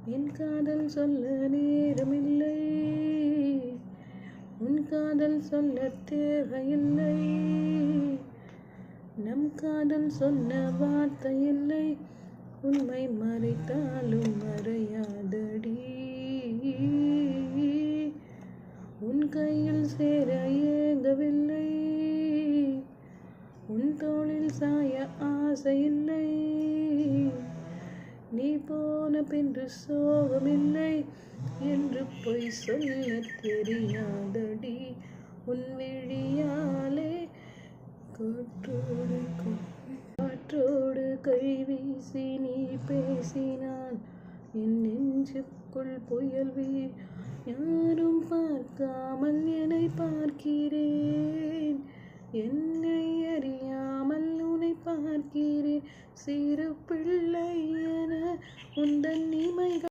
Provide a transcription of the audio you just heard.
என் காதல் சொல்ல நேரமில்லை, உன் காதல் சொல்ல தேவையில்லை. நம் காதல் சொன்ன வார்த்தை இல்லை, உண்மை மறைத்தாலும் மறையாதடி. உன் கையில் சேர ஏங்கவில்லை, உன் தோளில் சாய ஆசையில்லை. நீ போன பின்று சோகமில்லை என்று பொய் சொல்ல தெரியாதடி. உன் விழியாலே காற்றோடு கை வீசி நீ பேசினான், என் நெஞ்சுக்குள் புயல் யாரும் பார்க்காமல் என்னை பார்க்கிறேன், என்னை அறியாமல் உன்னை பார்க்கிறேன். சிறு பிள்ளை என உந்தன் இமைகள்